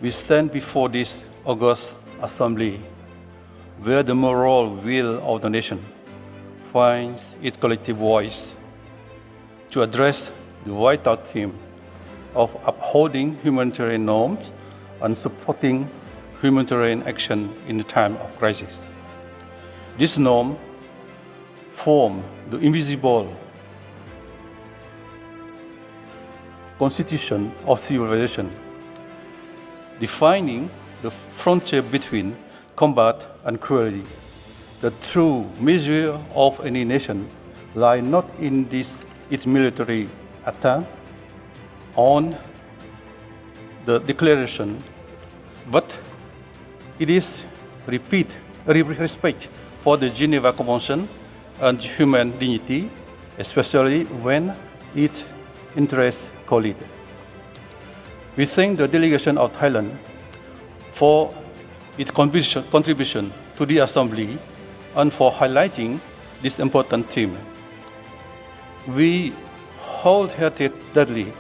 we stand before this august assembly, where the moral will of the nation finds its collective voice to address the vital theme of upholding humanitarian norms and supporting humanitarian action in a time of crisis. This norm forms the invisible constitution of civilization, defining the frontier between combat and cruelty. The true measure of any nation lies not in its military attack on the declaration, but it is respect for the Geneva Convention and human dignity, especially when its interests collide. We thank the delegation of Thailand for its contribution to the Assembly and for highlighting this important theme. We wholeheartedly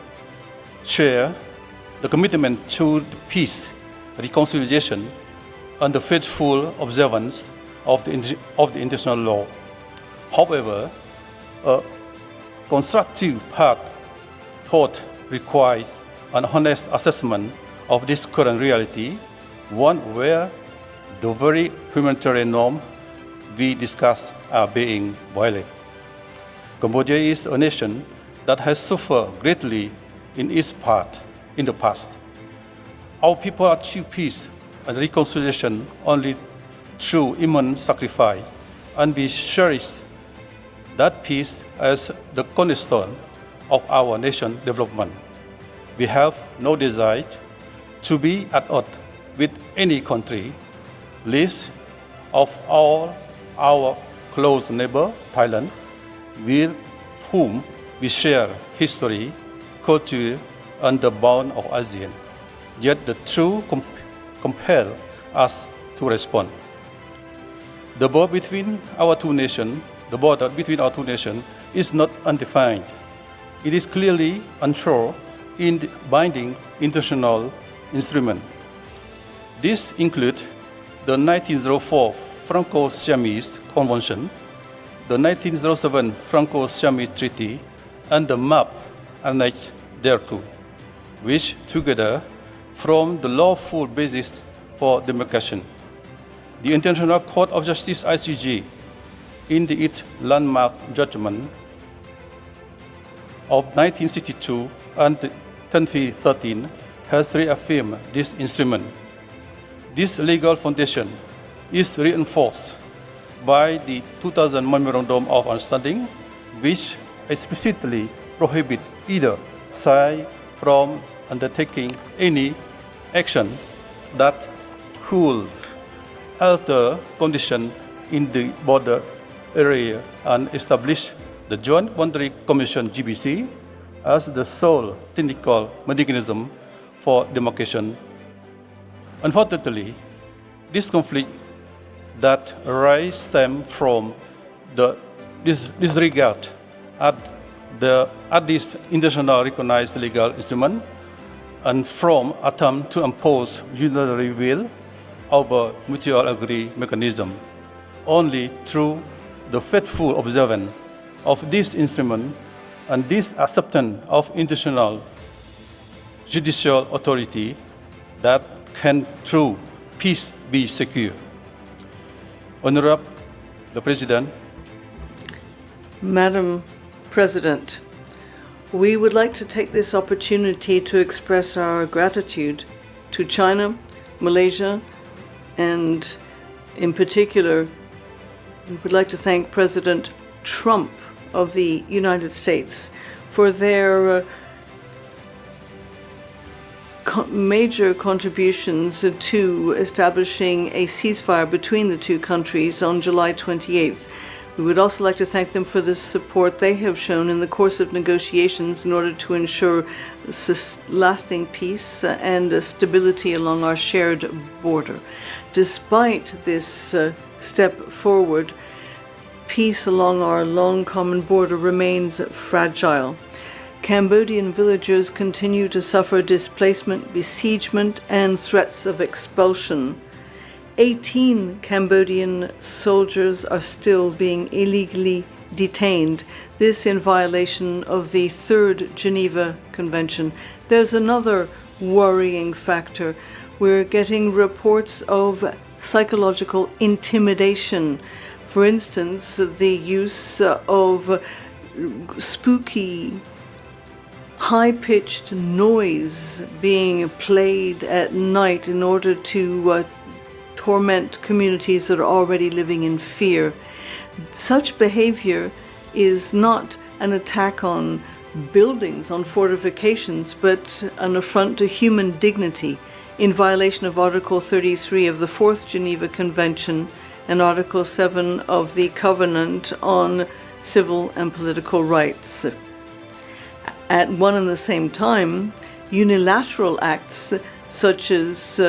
share the commitment to peace, reconciliation, and the faithful observance of the international law. However, a constructive path thought requires an honest assessment of this current reality, one where the very humanitarian norms we discuss are being violated. Cambodia is a nation that has suffered greatly in the past. Our people achieve peace and reconciliation only through immense sacrifice, and we cherish that peace as the cornerstone of our nation's development. We have no desire to be at odds with any country, least of all our close neighbor, Thailand, with whom we share history, culture, and the bond of ASEAN. Yet the truth compels us to respond. The border between our two nations is not undefined. It is clearly unsure in the binding international instrument. This includes the 1904 Franco-Siamese Convention, the 1907 Franco-Siamese Treaty, and the map annexed thereto, which together form the lawful basis for demarcation. The International Court of Justice (ICJ), in its landmark judgment of 1962 and 2013, has reaffirmed this instrument. This legal foundation is reinforced by the 2000 Memorandum of Understanding, which explicitly prohibits either side from undertaking any action that could alter conditions in the border area and establish the Joint Boundary Commission (GBC) as the sole technical mechanism for demarcation. Unfortunately, this conflict that arises stem from this disregard at this international recognized legal instrument and from attempt to impose unilateral will over mutual agreed mechanism. Only through the faithful observance of this instrument and this acceptance of international judicial authority that can true peace be secure. Honorable the President. Madam President, we would like to take this opportunity to express our gratitude to China, Malaysia, and in particular, we would like to thank President Trump of the United States for their major contributions to establishing a ceasefire between the two countries on July 28th. We would also like to thank them for the support they have shown in the course of negotiations in order to ensure lasting peace and stability along our shared border. Despite this step forward, peace along our long common border remains fragile. Cambodian villagers continue to suffer displacement, besiegement, and threats of expulsion. 18 Cambodian soldiers are still being illegally detained, this in violation of the Third Geneva Convention. There's another worrying factor. We're getting reports of psychological intimidation. For instance, the use of spooky, high-pitched noise being played at night in order to torment communities that are already living in fear. Such behavior is not an attack on buildings, on fortifications, but an affront to human dignity in violation of Article 33 of the Fourth Geneva Convention and Article 7 of the Covenant on Civil and Political Rights. At one and the same time, unilateral acts such as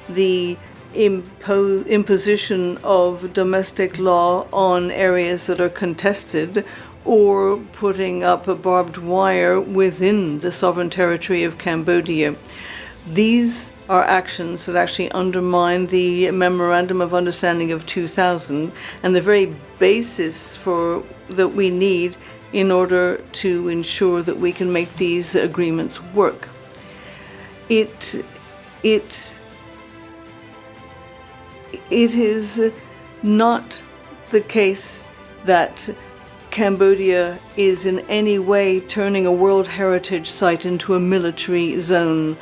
the imposition of domestic law on areas that are contested, or putting up a barbed wire within the sovereign territory of Cambodia. These are actions that actually undermine the Memorandum of Understanding of 2000 and the very basis that we need in order to ensure that we can make these agreements work. It is not the case that Cambodia is in any way turning a World Heritage Site into a military zone.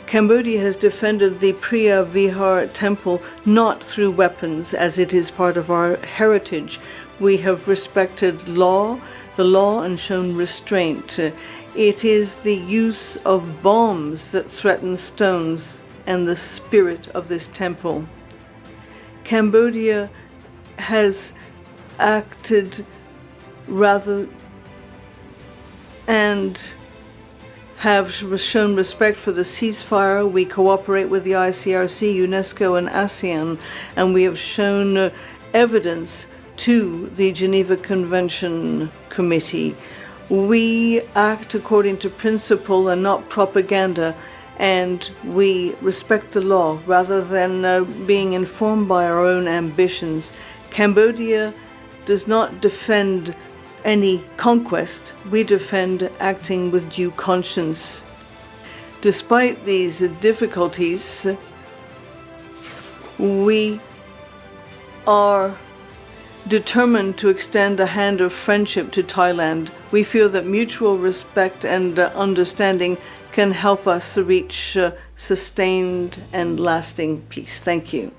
Cambodia has defended the Priya Vihar temple not through weapons, as it is part of our heritage. We have respected the law, and shown restraint. It is the use of bombs that threaten stones and the spirit of this temple. Cambodia has acted rather and have shown respect for the ceasefire. We cooperate with the ICRC, UNESCO, and ASEAN, and we have shown evidence to the Geneva Convention Committee. We act according to principle and not propaganda, and we respect the law rather than being informed by our own ambitions. Cambodia does not defend any conquest. We defend acting with due conscience. Despite these difficulties, we are determined to extend a hand of friendship to Thailand. We feel that mutual respect and understanding can help us reach sustained and lasting peace. Thank you.